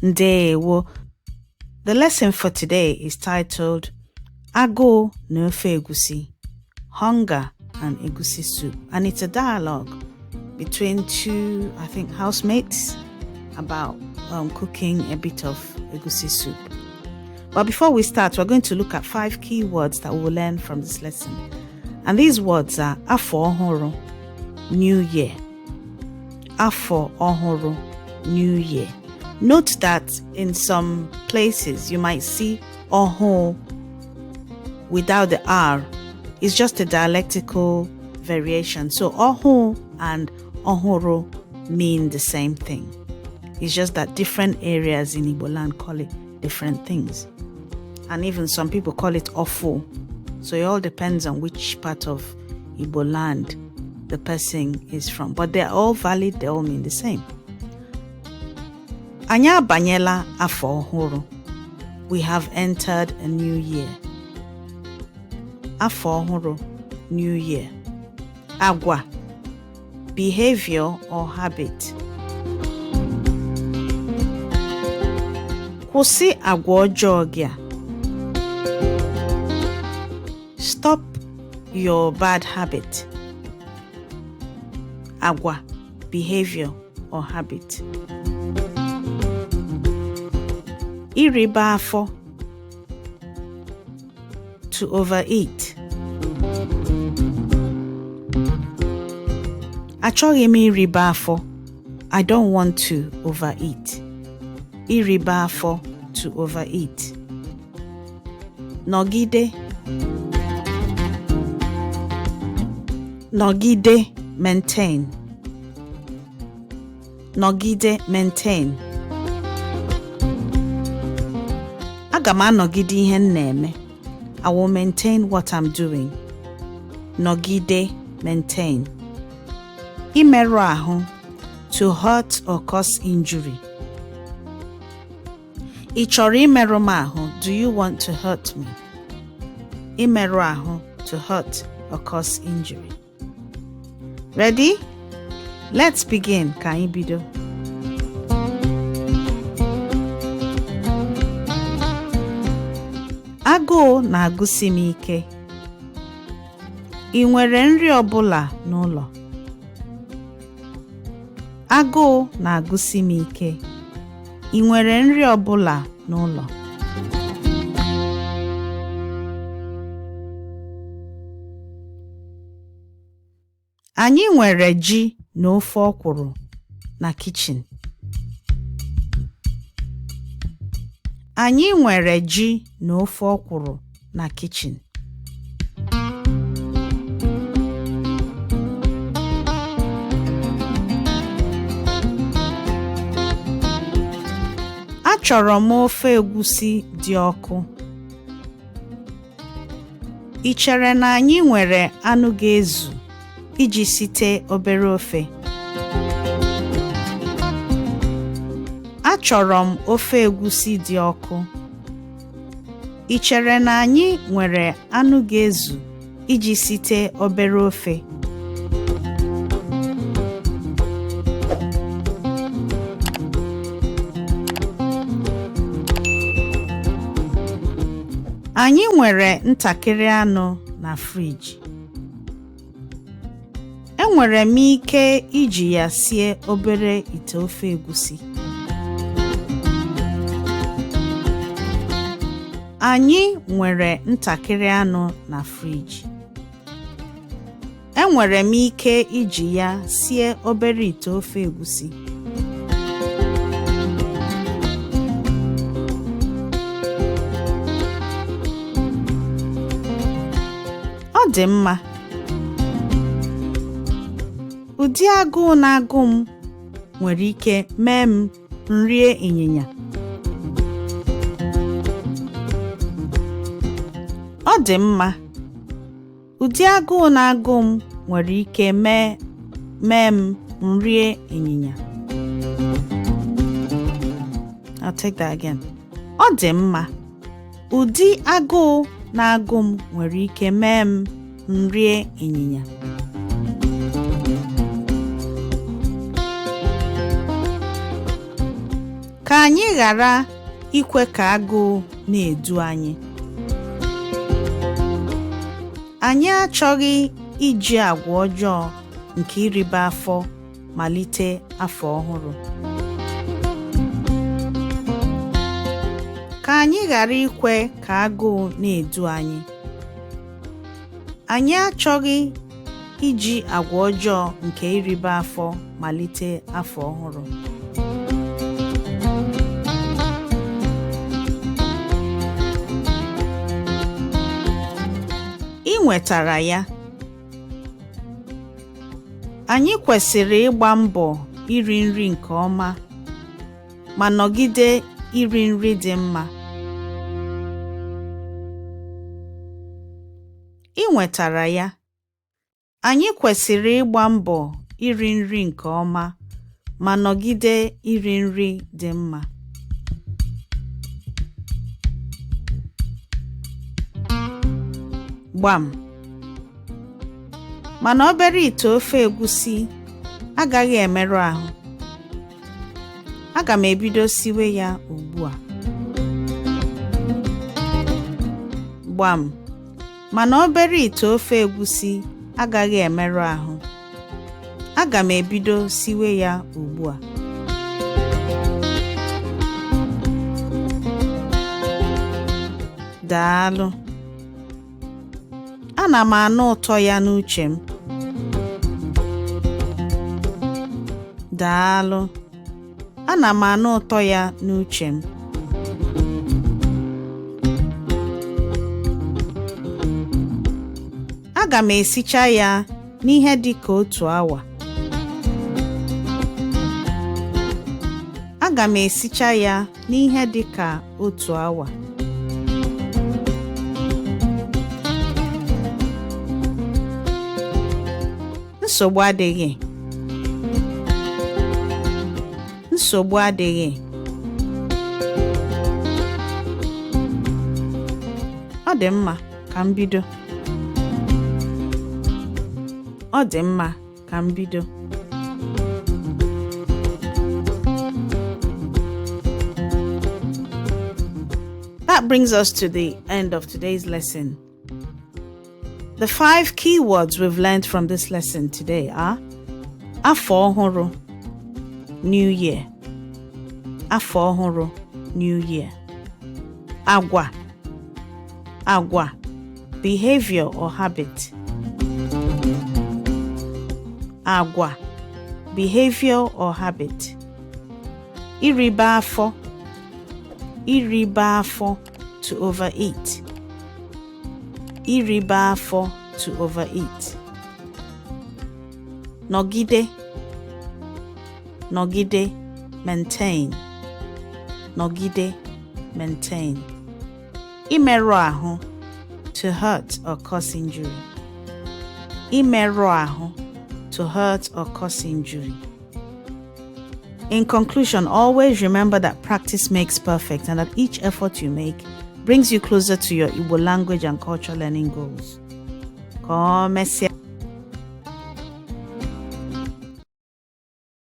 Ndewo. The lesson for today is titled Agụụ na ofe Egusi, Hunger and Egusi Soup. And it's a dialogue between two, housemates about cooking a bit of Egusi soup. But before we start, we're going to look at 5 key words that we'll learn from this lesson. And these words are Afọ Ọhụrụ, New Year. Afọ Ọhụrụ, New Year. Note that in some places you might see Ọhụụ without the R. It's just a dialectical variation. So Ọhụụ and Ọhụrụ mean the same thing. It's just that different areas in Igbo land call it different things. And even some people call it Ọfụ. So it all depends on which part of Igbo land the person is from. But they're all valid, they all mean the same. Anyị abanyela afọ ọhụrụ. We have entered a new year. Afọ ọhụrụ, new year. Agwa, behavior or habit. Kwụsị agwa ọjọọ gị a. Stop your bad habit. Agwa, behavior or habit. Iriba afọ, to overeat. Achọghị m iriba afọ. I don't want to overeat. Iriba afọ, to overeat. Nọgide. Nọgide, maintain. Nọgide, maintain. Aga m anọgide ihe m na-eme. I will maintain what I'm doing. Nọgide, maintain. Imerụ ahụ, to hurt or cause injury. Ị chọrọ imerụ m ahụ? Do you want to hurt me? Imerụ ahụ, to hurt or cause injury. Ready? Let's begin. Ka anyị bido. Agụụ na-agụsi m ike. Ị nwere nri ọbụla n'ụlọ? Agụụ na-agụsi m ike. Ị nwere nri ọbụla n'ụlọ? Anyị nwere ji na ofe ọkwụrụ na kitchen. Anyị nwere ji na ofe ọkwụrụ na kitchen. Achọrọ m ofe egusi dị ọkụ. Ị chere na anyị nwere anụ ga-ezu iji site obere ofe? Achọrọ m ofe egusi dị ọkụ. Ị chere na anyị nwere anụ ga-ezu iji site obere ofe? Anyị nwere ntakịrị anụ na friji. Enwere m ike iji ya sie obere ite ofe egusi. Anyị nwere ntakịrị anụ na friji. Enwere m ike iji ya sie obere ite ofe egusi. Ọ dị mma. Ụdị agụụ na-agụ m nwere ike mee m nrie ịnyịnya. Ọ dị mma. Ụdị agụụ na-agụ m nwere ike mee m nrie ịnyịnya. I'll take that again. Ọ dị mma. Ụdị agụụ na-agụ m nwere ike mee m nrie ịnyịnya. Ka anyị ghara ikwe ka agụụ na-edu anyị. Anyị achọghị iji agwa ọjọọ nke iriba afọ malite afọ ọhụrụ. Ka anyị ghara ikwe ka agụụ na-edu anyị. Anyị achọghị iji agwa ọjọọ nke iriba afọ malite afọ ọhụrụ. Ị nwetara ya. Anyị kwesịrị ịgba mbọ iri nri nke ọma ma nọgide iri nri dị mma. Ị nwetara ya. Anyị kwesịrị ịgba mbọ iri nri nke ọma ma nọgide iri nri dị mma. Gbam. Mana obere ite ofe egusi agaghị emerụ ahụ. Aga m ebido siwe ya ugbu a. Gbam. Mana obere ite ofe egusi agaghị emerụ ahụ. Aga m ebido siwe ya ugbu a. Daalụ. Ana m anụ ụtọ ya n'uche m. Daalụ. Ana m anụ ụtọ ya n'uche m. Aga m esicha ya n'ihe dị ka otu awa. Aga m esicha ya n'ihe dị ka otu awa. Nsogbu adịghị. Nsogbu adịghị. Ọ dị mma ka m bido. Ọ dị mma ka m bido. That brings us to the end of today's lesson. The 5 key words we've learned from this lesson today are afọ ọhụrụ, New Year. Afọ ọhụrụ, New Year. Agwa. Agwa, behavior or habit. Agwa, behavior or habit. Iriba afọ. Iriba afọ, to overeat. Iriba afọ, to overeat. Nọgide. Nọgide, maintain. Nọgide, maintain. Imerụ ahụ, to hurt or cause injury. Imerụ ahụ, to hurt or cause injury. In conclusion, always remember that practice makes perfect and that each effort you make brings you closer to your Igbo language and culture learning goals. Come,